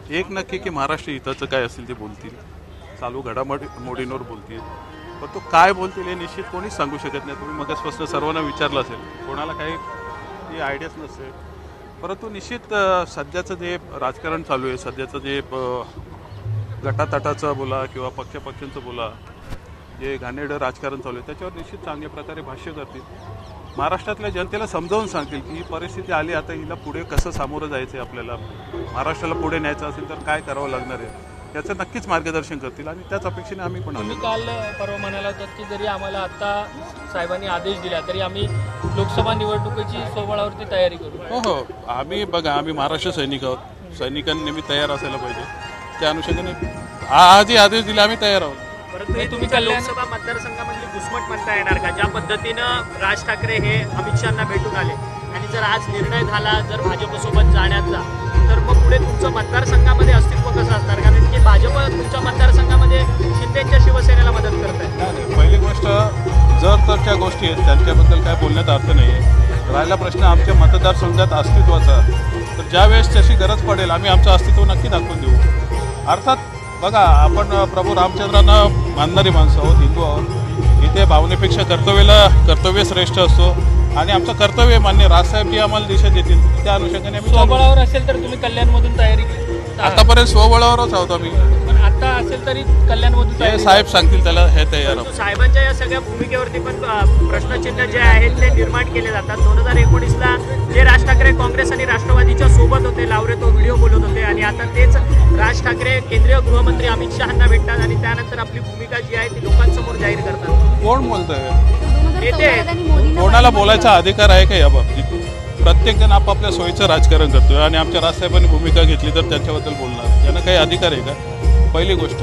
एक नक्की की महाराष्ट्र हिताचं काय असेल ते बोलतील, चालू घडामोडींवर बोलतील, पण तो काय बोलतील हे निश्चित कोणीच सांगू शकत नाही. तुम्ही मगासपासून सर्वांना विचारलं असेल, कोणाला काही आयडियाच नसेल. परंतु निश्चित सध्याचं जे राजकारण चालू आहे, सध्याचं जे गटातटाचं बोला किंवा पक्षांचं बोला, जे घाणेरडं राजकारण चालू आहे त्याच्यावर निश्चित चांगल्या प्रकारे भाष्य करतील. महाराष्ट्रातल्या जनतेला समजावून सांगतील की ही परिस्थिती आली, आता हिला पुढे कसं सामोरं जायचं आहे, आपल्याला महाराष्ट्राला पुढे न्यायचं असेल तर काय करावं लागणार आहे याचं नक्कीच मार्गदर्शन करतील. आणि त्याच अपेक्षेने आम्ही पण तुम्ही काल परवा म्हणाला होतात की जरी आम्हाला आता साहेबांनी आदेश दिला तरी आम्ही लोकसभा निवडणुकीची स्वबळावरती तयारी करू. हो, आम्ही बघा, आम्ही महाराष्ट्र सैनिक आहोत, सैनिकांनी नेहमी तयार असायला पाहिजे. त्या अनुषंगाने आजही आदेश दिले, आम्ही तयार आहोत. परंतु तुम्ही लोकसभा मतदारसंघामधली घुसमट म्हणता येणार का? ज्या पद्धतीनं राज ठाकरे हे अमित शहाना भेटून आले आणि जर आज निर्णय झाला जर भाजपसोबत जाण्याचा, तर मग पुढे तुमचं मतदारसंघामध्ये अस्तित्व कसं असणार? कारण की भाजप तुमच्या मतदारसंघामध्ये शिंदेच्या शिवसेनेला मदत करत आहे. पहिली गोष्ट, जर तर त्या गोष्टी आहेत त्यांच्याबद्दल काय बोलण्यात अर्थ नाही आहे. राहिला प्रश्न आमच्या मतदारसंघात अस्तित्वाचा, तर ज्यावेळेस त्याची गरज पडेल आम्ही आमचं अस्तित्व नक्की दाखवून देऊ. अर्थात बघा, आपण प्रभू रामचंद्रांना मानणारी माणसं आहोत, हिंदू आहोत. इथे भावनेपेक्षा कर्तव्य श्रेष्ठ असतो आणि आमचं कर्तव्य मान्य राजसाहेब जी आम्हाला दिशा देतील त्या अनुषंगाने आम्ही स्वबळावर असेल तर तुम्ही कल्याणमधून तयारी केली? आतापर्यंत स्वबळावरच आहोत आम्ही. पण आता असेल तरी कल्याणमधून हे साहेब सांगतील त्याला हे तयार आहोत. साहेबांच्या या सगळ्या भूमिकेवरती पण प्रश्नचिन्ह जे आहेत ते निर्माण केले जातात. 2019ला जे राज ठाकरे काँग्रेस आणि राष्ट्रवादीच्या सोबत होते, लावरे तो व्हिडिओ बोलत होते, आणि आता तेच राज ठाकरे केंद्रीय गृहमंत्री अमित शहांना भेटतात आणि त्यानंतर आपली भूमिका जी आहे ती लोकांसमोर जाहीर करतात. कोण बोलतंय? कोणाला बोलायचा अधिकार आहे का या बाबतीत? प्रत्येकजण आपापल्या सोयीचं राजकारण करतोय आणि आमच्या राजसाहेबांनी भूमिका घेतली तर त्यांच्याबद्दल बोलणार त्यांना काही अधिकार आहे का? पहिली गोष्ट.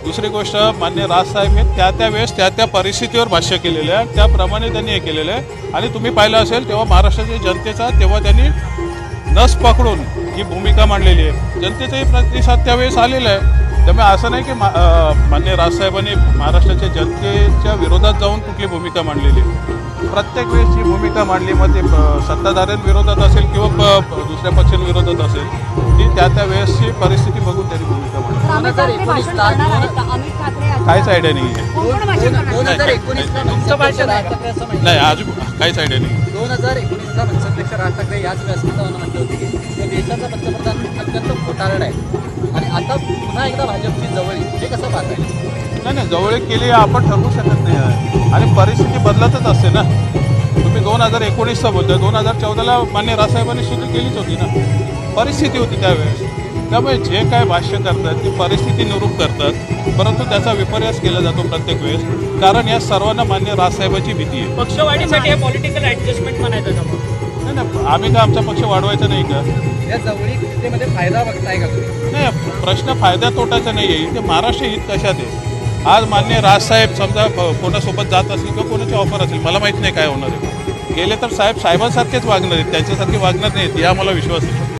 दुसरी गोष्ट, मान्य राजसाहेब हे त्या वेळेस त्या परिस्थितीवर भाष्य केलेलं आहे, त्याप्रमाणे त्यांनी हे केलेलं आहे. आणि तुम्ही पाहिलं असेल तेव्हा महाराष्ट्राच्या जनतेचा तेव्हा त्यांनी नस पकडून ही भूमिका मांडलेली आहे. जनतेचाही प्रतिसाद त्यावेळेस आलेला आहे. त्यामुळे असं नाही की मान्य राजसाहेबांनी महाराष्ट्राच्या जनतेच्या विरोधात जाऊन कुठली भूमिका मांडलेली आहे. प्रत्येक वेळेस जी भूमिका मांडली, मग ते सत्ताधाऱ्यांविरोधात असेल किंवा दुसऱ्या पक्षांविरोधात असेल, ती त्या वेळेसची परिस्थिती बघून त्यांनी भूमिका मांडली. काहीच आयडिया नाही आहे. नाही, अजून काहीच आयडिया नाही. 2019ला मनसेअध्यक्ष राज ठाकरे याच व्यासपीठावर म्हटले होते की देशाचा पंतप्रधान अत्यंत खोटारडा आहे आणि आता पुन्हा एकदा भाजपची जवळी, हे कसं पाहताय? नाही, जवळ केली आपण ठरवू शकत नाही आहे आणि परिस्थिती बदलतच असते ना. तुम्ही 2019चा बोलताय, 2014ला मान्य राजसाहेबांनी सुद्धा केलीच होती ना. परिस्थिती होती त्यावेळेस. त्यामुळे जे काय भाष्य करतात ती परिस्थिती निरूप करतात, परंतु त्याचा विपर्यास केला जातो प्रत्येक वेळेस. कारण या सर्वांना मान्य राजसाहेबांची भीती आहे. पक्षवाढीसाठी हे पॉलिटिकल ऍडजस्टमेंट म्हणायचं का? नाही, आम्ही का आमचा पक्ष वाढवायचा नाही का? या जवळीकतेमध्ये फायदा बघताय का तुम्ही? नाही, प्रश्न फायदा तोटाचा नाही आहे. इथे महाराष्ट्र हित कशात आहे? आज मान्य राजसाहेब समजा कोणासोबत जात असेल किंवा कोणाची ऑफर असेल, मला माहीत नाही काय होणार आहे. गेले तर साहेबांसारखेच वागणार आहेत, त्यांच्यासारखे वागणार नाहीत, या मला विश्वास आहे.